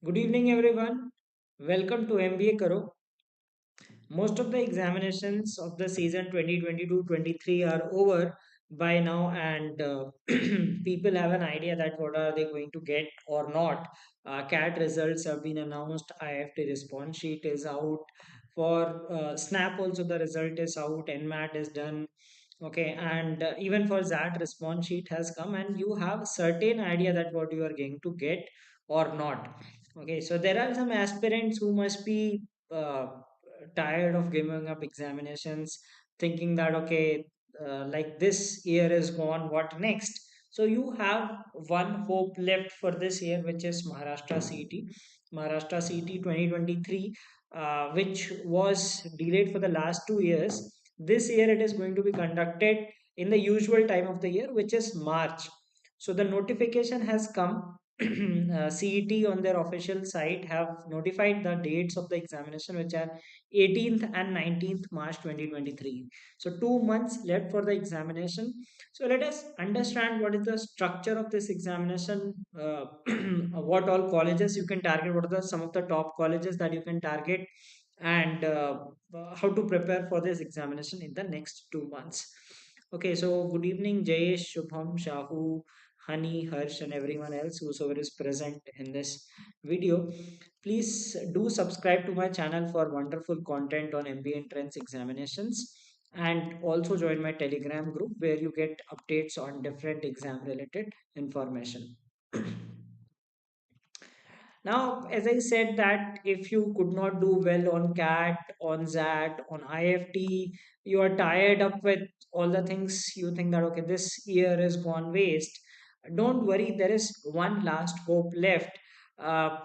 Good evening, everyone. Welcome to MBA Karo. Most of the examinations of the season 2022-23 are over by now, and people have an idea that what are they going to get or not. CAT results have been announced. IFT response sheet is out. For SNAP, also the result is out. NMAT is done. Okay, and even for that, response sheet has come, and you have certain idea that what you are going to get or not. Okay, so there are some aspirants who must be tired of giving up examinations, thinking that okay, like this year is gone, what next? So you have one hope left for this year, which is Maharashtra CET. Maharashtra CET 2023, which was delayed for the last 2 years. This year it is going to be conducted in the usual time of the year, which is March. So the notification has come. CET on their official site have notified the dates of the examination, which are 18th and 19th March 2023. So 2 months left for the examination. So let us understand what is the structure of this examination, what all colleges you can target, what are the some of the top colleges that you can target, and how to prepare for this examination in the next 2 months. Okay, so good evening, Jayesh, Shubham, Shahu, Honey, Harsh, and everyone else whosoever is present in this video. Please do subscribe to my channel for wonderful content on MBA entrance examinations, and also join my Telegram group where you get updates on different exam related information. Now, as I said that if you could not do well on CAT, on ZAT, on IFT, you are tired up with all the things, you think that okay, this year is gone waste. Don't worry, there is one last hope left. Uh,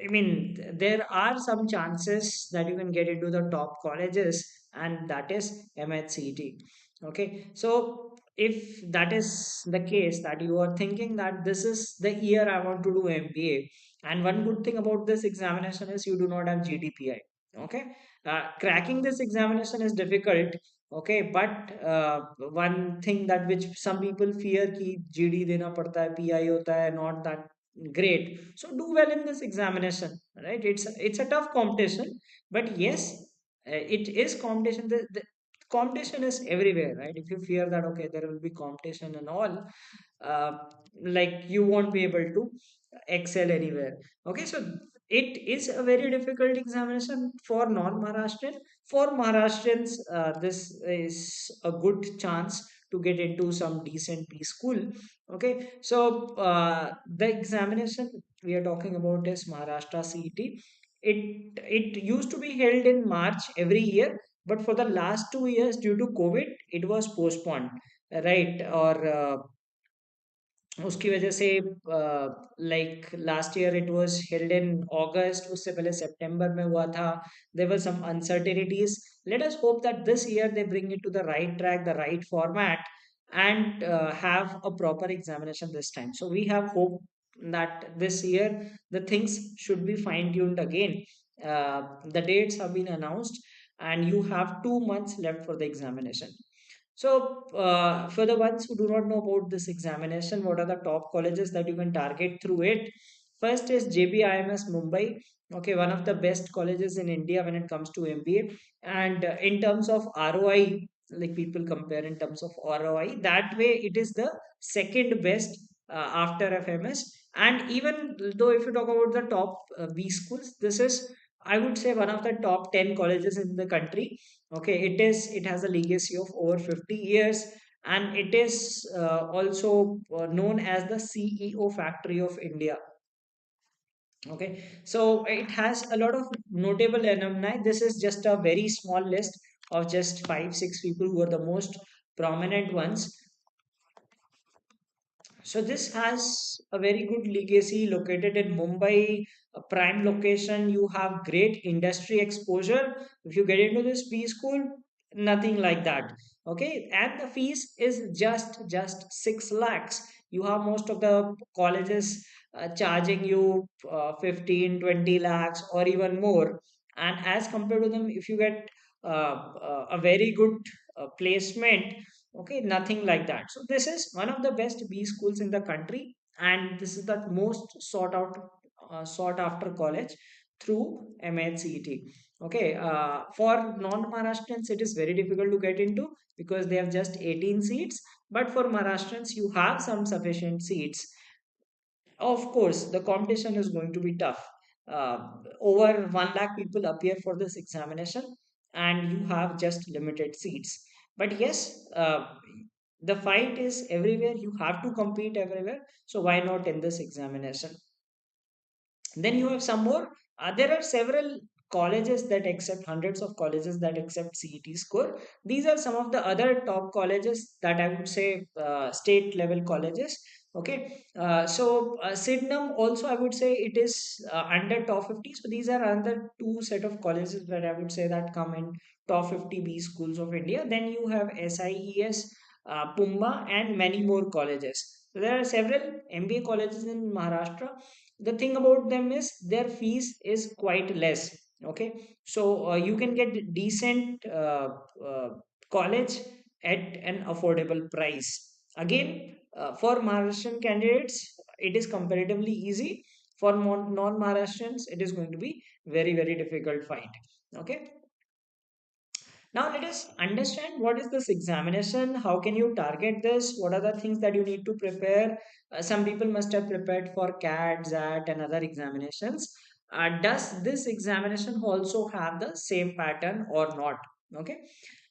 I mean, there are some chances that you can get into the top colleges, and that is MH-CET. Okay, so if that is the case, that you are thinking that this is the year I want to do MBA, and one good thing about this examination is you do not have GDPI. Okay, cracking this examination is difficult. Okay, but one thing that which some people fear कि GD देना पड़ता है, PI होता है, not that great. So do well in this examination, right? It's a tough competition, but yes, it is competition. The competition is everywhere, right? If you fear that okay, there will be competition and all, uh, like you won't be able to excel anywhere. Okay, so it is a very difficult examination for non-Maharashtrian. For Maharashtrians, this is a good chance to get into some decent B school. Okay, so the examination we are talking about is Maharashtra CET. It used to be held in March every year, but for the last 2 years due to COVID, it was postponed, right? Or उसकी वजह से like last year it was held in August, उससे पहले सितंबर में हुआ था. There were some uncertainties. Let us hope that this year they bring it to the right track, the right format, and have a proper examination this time. So we have hope that this year the things should be fine tuned again. The dates have been announced, and you have 2 months left for the examination. So, for the ones who do not know about this examination, what are the top colleges that you can target through it? First is JBIMS Mumbai. Okay, one of the best colleges in India when it comes to MBA. And in terms of ROI, like people compare in terms of ROI, that way it is the second best after FMS. And even though if you talk about the top B schools, this is, I would say, one of the top 10 colleges in the country. Okay, it has a legacy of over 50 years, and it is also known as the CEO factory of India. Okay, so it has a lot of notable alumni. This is just a very small list of just 5 6 people who are the most prominent ones. So this has a very good legacy, located in Mumbai, a prime location. You have great industry exposure. If you get into this B school, nothing like that. Okay, and the fees is just 6 lakhs. You have most of the colleges charging you 15, 20 lakhs or even more. And as compared to them, if you get a very good placement, okay, nothing like that. So this is one of the best B schools in the country, and this is the most sought out sought after college through MH-CET. Okay, for non-Maharashtrians, it is very difficult to get into because they have just 18 seats. But for Maharashtrians, you have some sufficient seats. Of course, the competition is going to be tough. Over 1 lakh people appear for this examination, and you have just limited seats. But yes, the fight is everywhere. You have to compete everywhere. So why not in this examination? Then you have some more. There are several colleges that accept, hundreds of colleges that accept CET score. These are some of the other top colleges that I would say state level colleges. Okay, Sydenham also I would say it is under top 50. So these are another two set of colleges that I would say that come in top 50 B schools of India. Then you have SIES, Pumba, and many more colleges. So there are several MBA colleges in Maharashtra. The thing about them is their fees is quite less. Okay, you can get decent college at an affordable price. Again, for Maharashtrian candidates it is comparatively easy. For non-Maharashtrians it is going to be very very difficult fight. Okay, now let us understand what is this examination, how can you target this, what are the things that you need to prepare. Some people must have prepared for CAT, XAT and other examinations. Does this examination also have the same pattern or not? Okay.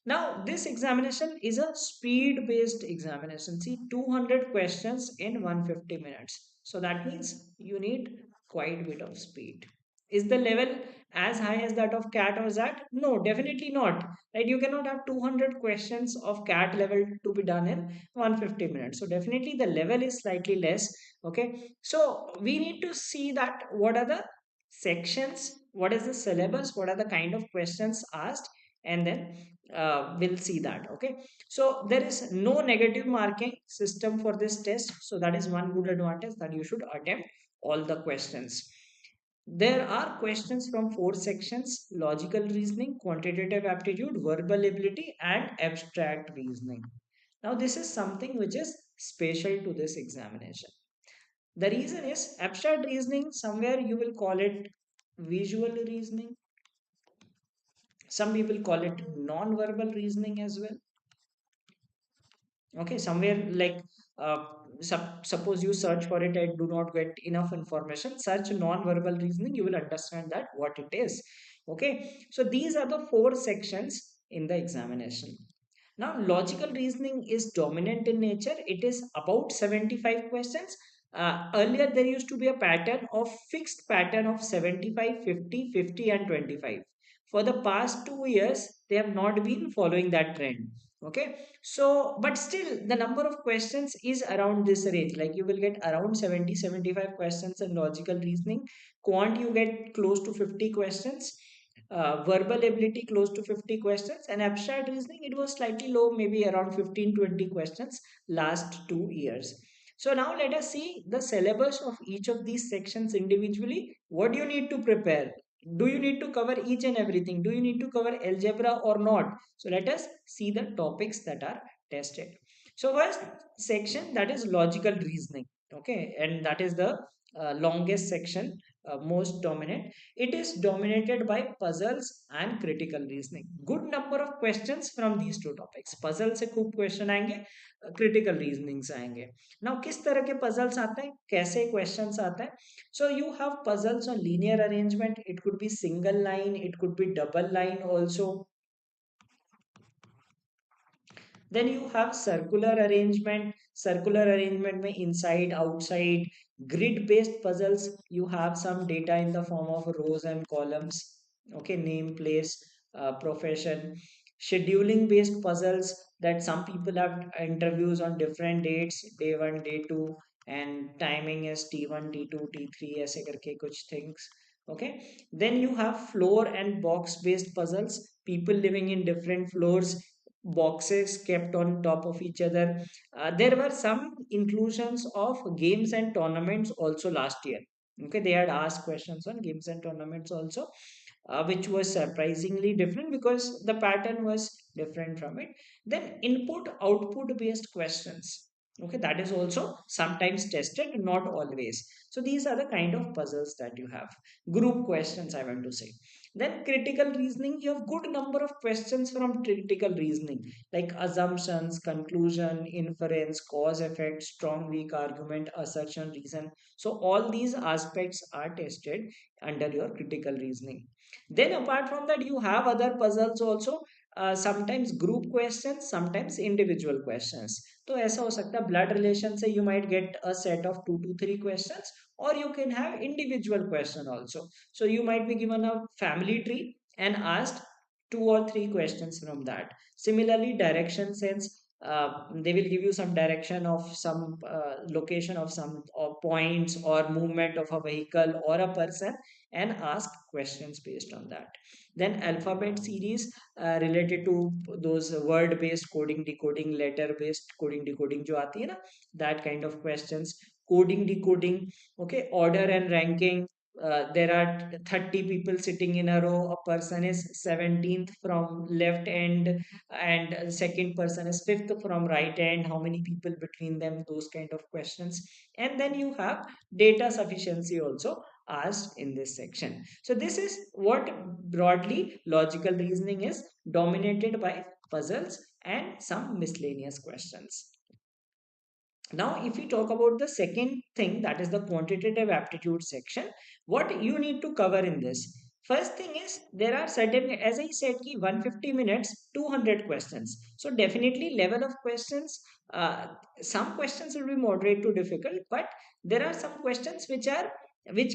Now, this examination is a speed based examination. See, 200 questions in 150 minutes. So that means you need quite a bit of speed. Is the level as high as that of CAT or XAT? No, definitely not. Right? You cannot have 200 questions of CAT level to be done in 150 minutes. So definitely the level is slightly less. Okay. So we need to see that what are the sections, what is the syllabus, what are the kind of questions asked, and then we'll see that. Okay, so there is no negative marking system for this test, so that is one good advantage, that you should attempt all the questions. There are questions from four sections: logical reasoning, quantitative aptitude, verbal ability, and abstract reasoning. Now this is something which is special to this examination. The reason is abstract reasoning, somewhere you will call it visual reasoning, some people call it non-verbal reasoning as well. Okay, somewhere like suppose you search for it and do not get enough information, search non-verbal reasoning, you will understand that what it is. Okay, so these are the four sections in the examination. Now, logical reasoning is dominant in nature. It is about 75 questions. Earlier, there used to be a pattern of fixed pattern of 75, 50, 50, and 25. For the past 2 years, they have not been following that trend. Okay, so but still, the number of questions is around this range. Like you will get around 70, 75 questions in logical reasoning. Quant, you get close to 50 questions. Verbal ability close to 50 questions, and abstract reasoning it was slightly low, maybe around 15, 20 questions last 2 years. So now let us see the syllabus of each of these sections individually. What do you need to prepare? Do you need to cover each and everything? Do you need to cover algebra or not? So let us see the topics that are tested. So first section, that is logical reasoning. Okay, and that is the longest section, most dominant. It is dominated by puzzles and critical reasoning. Good number of questions from these two topics. Puzzle से खूब question आएंगे, critical reasoning से आएंगे. Now किस तरह के puzzles आते हैं, कैसे questions आते हैं? So you have puzzles on linear arrangement. It could be single line, it could be double line also. Then you have circular arrangement. Circular arrangement में inside, outside, grid based puzzles. You have some data in the form of rows and columns. Okay, name, place, profession. Scheduling based puzzles, that some people have interviews on different dates, day one, day two, and timing is T1, T2, T3 ऐसे करके कुछ things. Okay, then you have floor and box based puzzles. People living in different floors, boxes kept on top of each other. There were some inclusions of games and tournaments also last year. Okay, they had asked questions on games and tournaments also, which was surprisingly different because the pattern was different from it. Then input output based questions. Okay, that is also sometimes tested, not always. So these are the kind of puzzles that you have. Group questions, I want to say. Then critical reasoning, you have good number of questions from critical reasoning, like assumptions, conclusion, inference, cause, effect, strong, weak argument, assertion, reason. So all these aspects are tested under your critical reasoning. Then apart from that, you have other puzzles also. Sometimes group questions, sometimes individual questions. तो ऐसा हो सकता है blood relation से you might get a set of 2 to 3 questions, or you can have individual question also. So you might be given a family tree and asked 2 or 3 questions from that. Similarly, direction sense, they will give you some direction of some location of some or points or movement of a vehicle or a person, and ask questions based on that. Then alphabet series, related to those word based coding decoding, letter based coding decoding जो आती है ना, that kind of questions. Coding decoding, okay. Order and ranking, there are 30 people sitting in a row, a person is 17th from left end and second person is 5th from right end, how many people between them, those kind of questions. And then you have data sufficiency also asked in this section. So this is what broadly logical reasoning is, dominated by puzzles and some miscellaneous questions. Now, if we talk about the second thing, that is the quantitative aptitude section, what you need to cover in this. First thing is, there are certain, as I said, ki 150 minutes, 200 questions. So definitely level of questions, uh, some questions will be moderate to difficult, but there are some questions which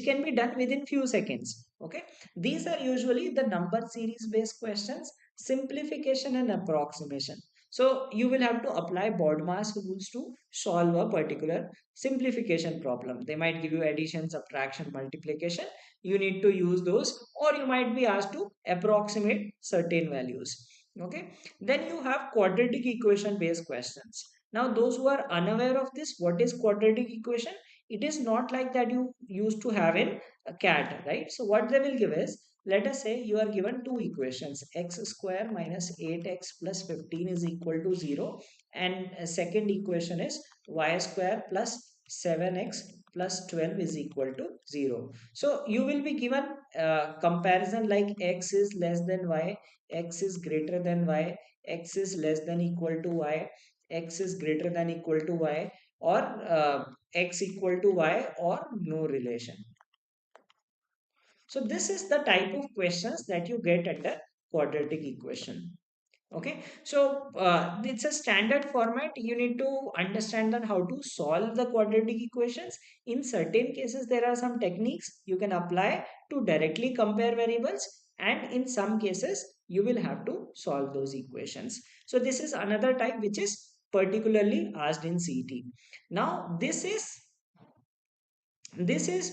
can be done within few seconds. Okay, these are usually the number series based questions, simplification and approximation. So you will have to apply BODMAS rules to solve a particular simplification problem. They might give you addition, subtraction, multiplication. You need to use those, or you might be asked to approximate certain values. Okay. Then you have quadratic equation based questions. Now, those who are unaware of this, what is quadratic equation? It is not like that you used to have in a CAT, right? So what they will give is, let us say you are given two equations, x square minus 8x plus 15 is equal to 0, and a second equation is y square plus 7x plus 12 is equal to 0. So you will be given comparison like x is less than y, x is greater than y, x is less than equal to y, x is greater than equal to y, or x equal to y, or no relation. So this is the type of questions that you get under quadratic equation. Okay, so it's a standard format. You need to understand that how to solve the quadratic equations. In certain cases, there are some techniques you can apply to directly compare variables, and in some cases, you will have to solve those equations. So this is another type which is particularly asked in CET. Now, this is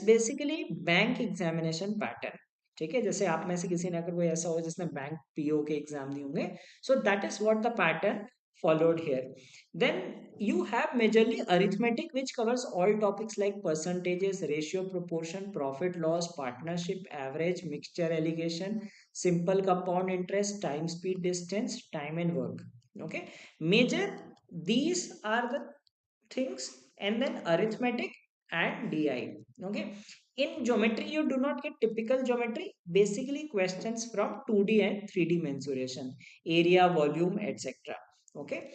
basically bank examination pattern. ठीक है, जैसे आप में से किसी ने अगर कोई ऐसा हो जिसने बैंक पीओ के एग्जाम दिए होंगे, so that is what the pattern followed here. Then you have majorly arithmetic, which covers all topics like percentages, ratio, proportion, profit loss, partnership, average, mixture, allegation, simple compound interest, time, speed, distance, time and work. Okay, major, these are the things. And then arithmetic and DI. Okay. In geometry, you do not get typical geometry. Basically, questions from 2D and 3D mensuration, area, volume, etc. Okay.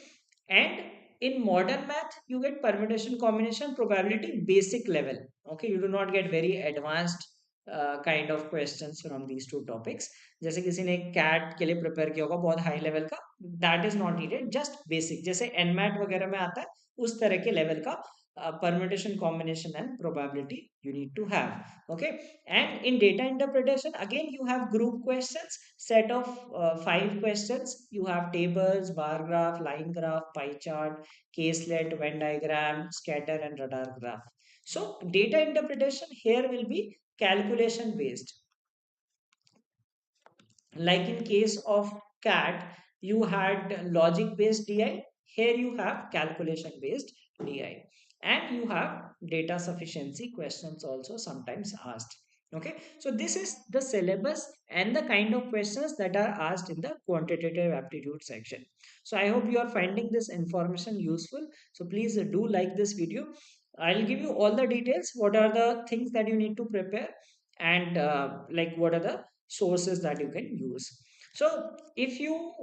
And in modern math, you get permutation, combination, probability, basic level. Okay. You do not get very advanced kind of questions from these two topics. जैसे किसी ने cat के लिए prepare किया होगा बहुत high level का, that is not needed, just basic जैसे एनमैट वगैरह में आता है उस तरह के लेवल का permutation, combination and probability you need to have. Okay, and in data interpretation, again you have group questions, set of 5 questions. You have tables, bar graph, line graph, pie chart, caselet, Venn diagram, scatter and radar graph. So data interpretation here will be calculation based, like in case of CAT you had logic based DI, here you have calculation based DI. And you have data sufficiency questions also sometimes asked. Okay, so this is the syllabus and the kind of questions that are asked in the quantitative aptitude section. So I hope you are finding this information useful. So please do like this video. I'll give you all the details, what are the things that you need to prepare, and like what are the sources that you can use. So if you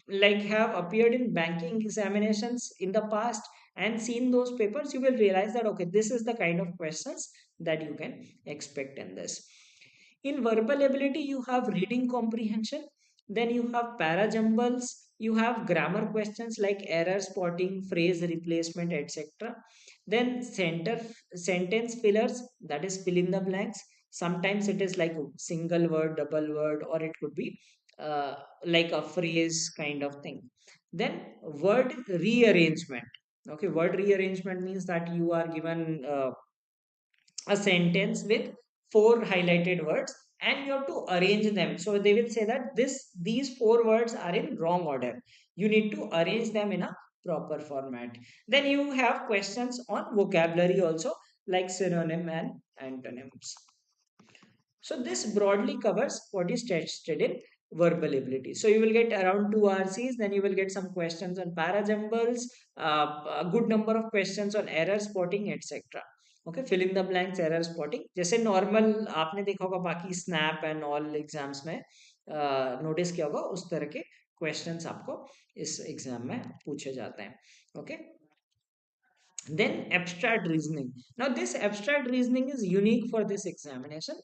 like have appeared in banking examinations in the past and seen those papers, you will realize that okay, this is the kind of questions that you can expect in this. In verbal ability, you have reading comprehension, then you have parajumbles, you have grammar questions like error spotting, phrase replacement, etc. Then sentence fillers, that is fill in the blanks. Sometimes it is like a single word, double word, or it could be like a phrase kind of thing. Then word rearrangement. Okay, word rearrangement means that you are given a sentence with four highlighted words and you have to arrange them. So they will say that these four words are in wrong order, you need to arrange them in a proper format. Then you have questions on vocabulary also, like synonym and antonyms. So this broadly covers what is tested in verbal ability. So you will get around two RCs, then you will get some questions on parajumbles, a good number of questions on error spotting, etc. Okay, fill in the blanks, error spotting. जैसे normal आपने देखा होगा बाकी snap and all exams में notice किया होगा, उस तरह के questions आपको इस exam में पूछे जाते हैं. Okay. Then abstract reasoning. Now this abstract reasoning is unique for this examination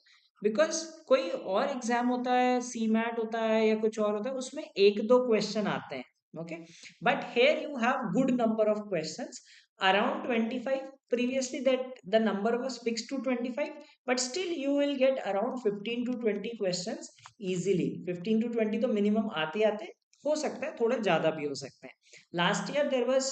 because कोई और एग्जाम होता है, सी मैट होता है या कुछ और होता है, उसमें एक दो क्वेश्चन आते हैं. Okay, but here you have good number of questions, around 25. Previously that the number was fixed to 25, but still you will get around 15 to 20 questions easily. 15 to 20 तो minimum आते आते हो सकता है, थोड़ा ज्यादा भी हो सकते हैं. Last year there was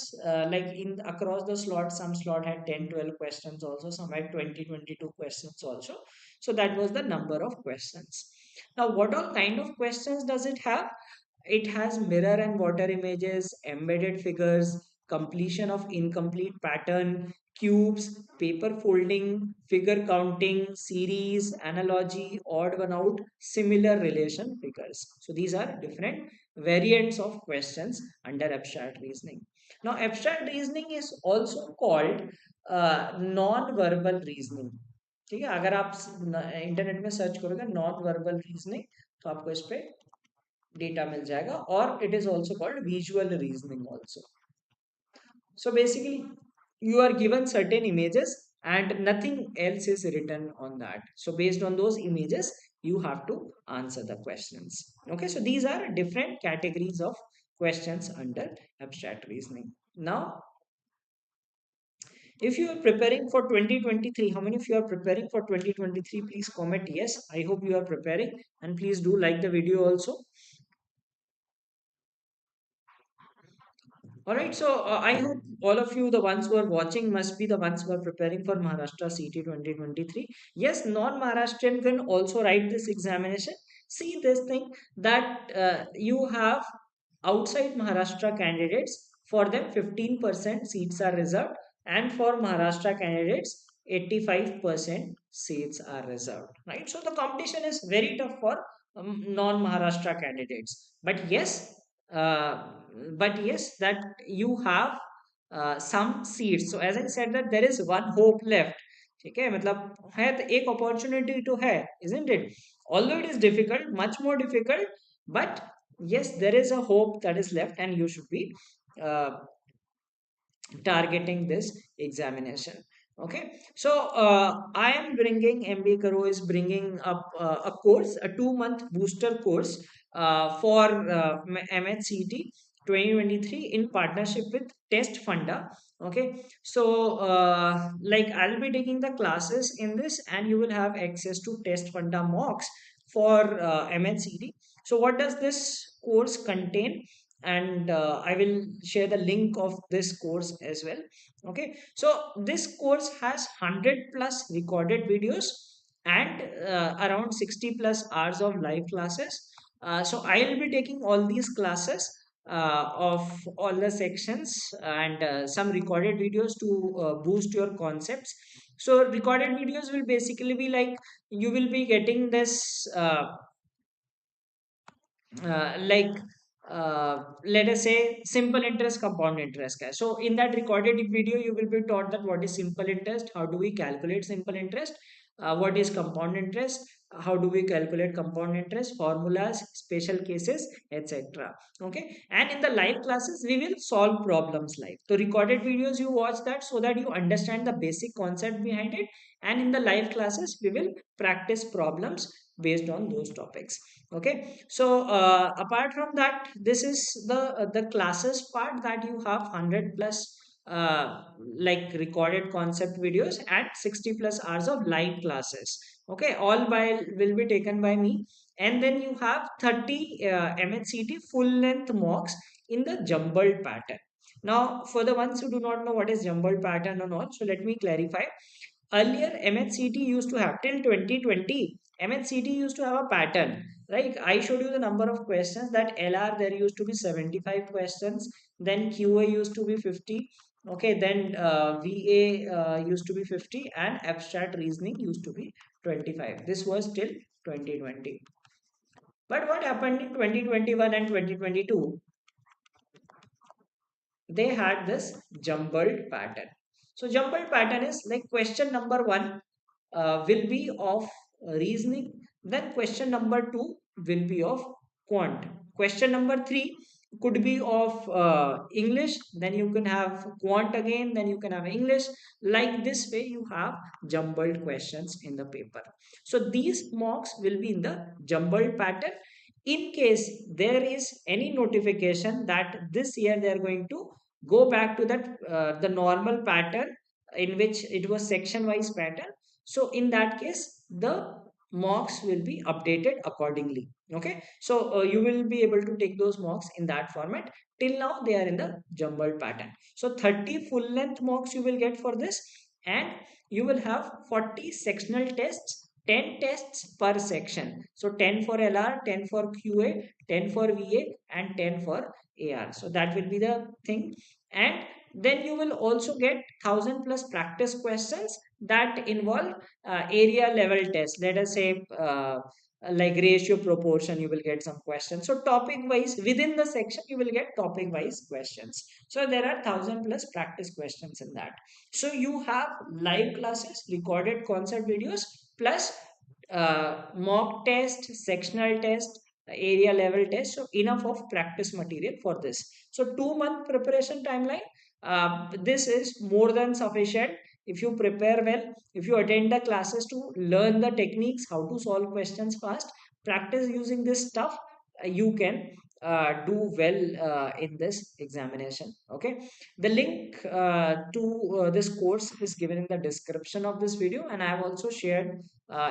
like in across the slot, some slot had 10, 12 questions also, some had 20, 22 questions also. So that was the number of questions. Now what all kind of questions does it have? It has mirror and water images, embedded figures, completion of incomplete pattern, cubes, paper folding, figure counting, series, analogy, odd one out, similar relation figures. So these are different variants of questions under abstract reasoning. Now, abstract reasoning is also called non-verbal reasoning. ठीक है, अगर आप internet में search करोगे non verbal reasoning तो आपको इस पे डेटा मिल जाएगा. और it is also called visual reasoning also. So basically you are given certain images and nothing else is written on that, so based on those images you have to answer the questions. Okay, so these are different categories of questions under abstract reasoning. Now if you are preparing for 2023, how many of you are preparing for 2023? Please comment yes, I hope you are preparing, and please do like the video also. All right, so I hope all of you, the ones who are watching, must be the ones who are preparing for Maharashtra CT 2023. Yes, non-Maharashtrian can also write this examination. See this thing that you have outside Maharashtra candidates, for them 15% seats are reserved, and for Maharashtra candidates 85% seats are reserved. Right, so the competition is very tough for non-Maharashtra candidates. Uh, but yes, that you have some seats. So as I said that there is one hope left. ठीक है, मतलब है तो एक opportunity to है, isn't it? Although it is difficult, much more difficult, but yes, there is a hope that is left, and you should be uh, targeting this examination. Okay, so I am bringing, MBA Karo is bringing up a course, a 2 month booster course for MH-CET 2023 in partnership with Test Funda. Okay, so like I'll be taking the classes in this, and you will have access to Test Funda mocks for MH-CET. So what does this course contain? And I will share the link of this course as well. Okay, so this course has 100 plus recorded videos and around 60 plus hours of live classes. So I will be taking all these classes of all the sections and some recorded videos to boost your concepts. So recorded videos will basically be like, you will be getting this like let us say simple interest, compound interest का. So in that recorded video you will be taught that what is simple interest, how do we calculate simple interest, what is compound interest, how do we calculate compound interest, formulas, special cases, etc. Okay, and in the live classes we will solve problems live. So recorded videos you watch that so that you understand the basic concept behind it, and in the live classes we will practice problems based on those topics. Okay, so apart from that, this is the classes part, that you have 100 plus like recorded concept videos and 60 plus hours of live classes. Okay, all by will be taken by me, and then you have 30 MH-CET full length mocks in the jumbled pattern. Now for the ones who do not know what is jumbled pattern or not, so let me clarify. Earlier MH-CET used to have, till 2020 MH-CET used to have a pattern. Right, I showed you the number of questions. That LR there used to be 75 questions, then QA used to be 50. Okay, then VA used to be 50, and abstract reasoning used to be 25. This was till 2020. But what happened in 2021 and 2022? They had this jumbled pattern. So jumbled pattern is like question number one will be of reasoning, then question number two will be of quant, question number three could be of English, then you can have quant again, then you can have English. Like this way you have jumbled questions in the paper. So these mocks will be in the jumbled pattern. In case there is any notification that this year they are going to go back to that the normal pattern in which it was section wise pattern, so in that case the mocks will be updated accordingly. Okay, so you will be able to take those mocks in that format. Till now they are in the jumbled pattern. So 30 full length mocks you will get for this, and you will have 40 sectional tests, 10 tests per section. So 10 for LR, 10 for QA, 10 for VA, and 10 for AR. So that will be the thing. And then you will also get 1000 plus practice questions that involve area level tests. Let us say like ratio proportion, you will get some questions. So topic wise within the section you will get topic wise questions. So there are 1000 plus practice questions in that. So you have live classes, recorded concept videos, plus mock test, sectional test, area level test. So enough of practice material for this. So 2 month preparation timeline, this is more than sufficient. If you prepare well, if you attend the classes to learn the techniques, how to solve questions fast, practice using this stuff, you can do well in this examination. Okay, the link to this course is given in the description of this video, and I have also shared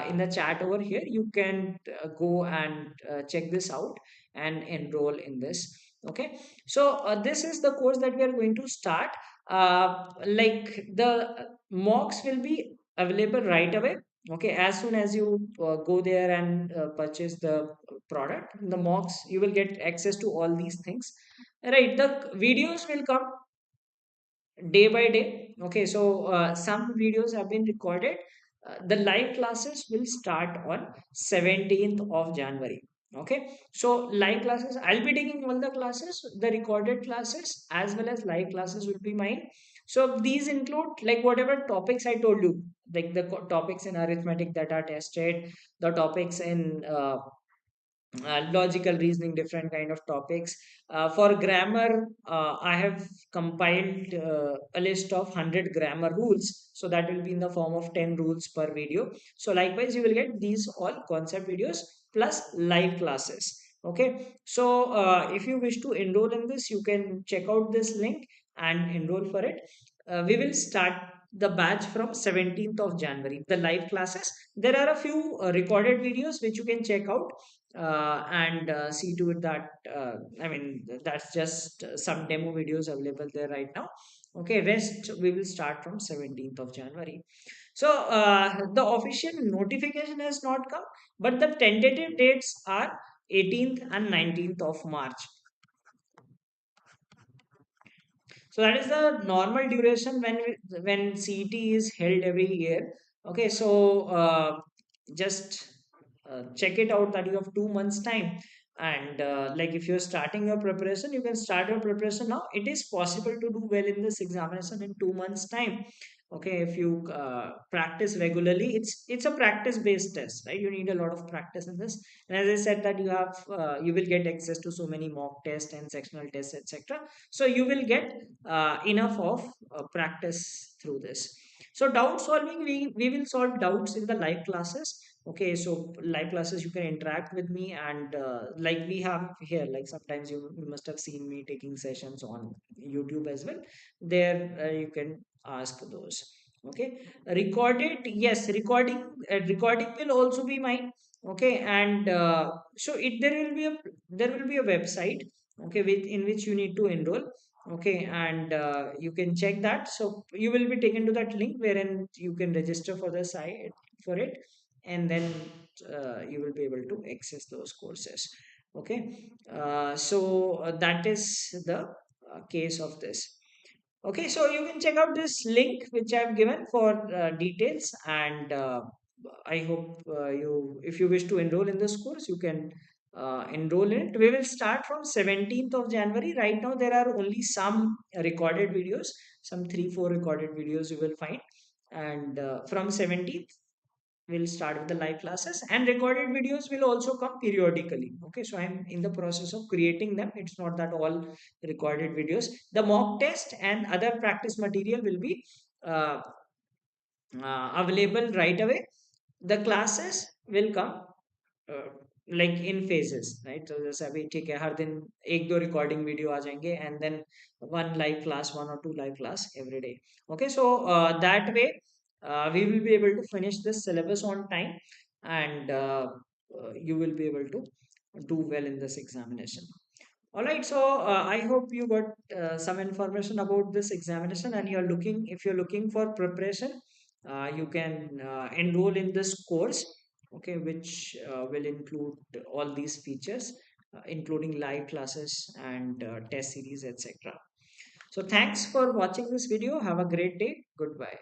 in the chat over here. You can go and check this out and enroll in this. Okay, so this is the course that we are going to start. Like the mocks will be available right away. Okay, as soon as you go there and purchase the product, the mocks, you will get access to all these things. Right, the videos will come day by day. Okay, so some videos have been recorded. The live classes will start on 17th of January. Okay, so live classes, I'll be taking all the classes, the recorded classes as well as live classes will be mine. So these include like whatever topics I told you, like the topics in arithmetic that are tested, the topics in logical reasoning, different kind of topics. For grammar, I have compiled a list of 100 grammar rules, so that will be in the form of 10 rules per video. So likewise you will get these all concept videos plus live classes. Okay, so if you wish to enroll in this, you can check out this link and enroll for it. We will start the batch from 17th of January, the live classes. There are a few recorded videos which you can check out and see to it that I mean that's just some demo videos available there right now. Okay, rest we will start from 17th of January. So the official notification has not come, but the tentative dates are 18th and 19th of March. So that is the normal duration when CET is held every year. Okay, so just check it out that you have 2 months time, and like if you're starting your preparation, you can start your preparation now. It is possible to do well in this examination in 2 months time. Okay, if you practice regularly, it's a practice based test, right? You need a lot of practice in this. And as I said that you will get access to so many mock tests and sectional tests, etc. So you will get enough of practice through this. So doubt solving, we will solve doubts in the live classes. Okay, so live classes you can interact with me, and like we have here, like sometimes you must have seen me taking sessions on YouTube as well. There you can ask those. Okay, recorded, yes, recording will also be mine. Okay, and so it there will be a website, okay, in which you need to enroll. Okay, and you can check that. So you will be taken to that link wherein you can register for the site for it, and then you will be able to access those courses. Okay, that is the case of this. Okay, so you can check out this link which I've given for details, and I hope if you wish to enroll in this course, you can enroll in it. We will start from 17th of January. Right now, there are only some recorded videos, some 3, 4 recorded videos you will find, and from 17th we'll start with the live classes, and recorded videos will also come periodically. Okay, so I'm in the process of creating them. It's not that all recorded videos, the mock test and other practice material will be uh, available right away. The classes will come uh, like in phases, right? So जैसे अभी ठीक है, हर दिन एक दो recording video आ जाएंगे, and then one live class, 1 or 2 live class every day. Okay, so that way we will be able to finish this syllabus on time, and you will be able to do well in this examination. All right, so I hope you got some information about this examination, and if you're looking for preparation, you can enroll in this course, okay, which will include all these features, including live classes and test series, etc. So thanks for watching this video. Have a great day. Goodbye.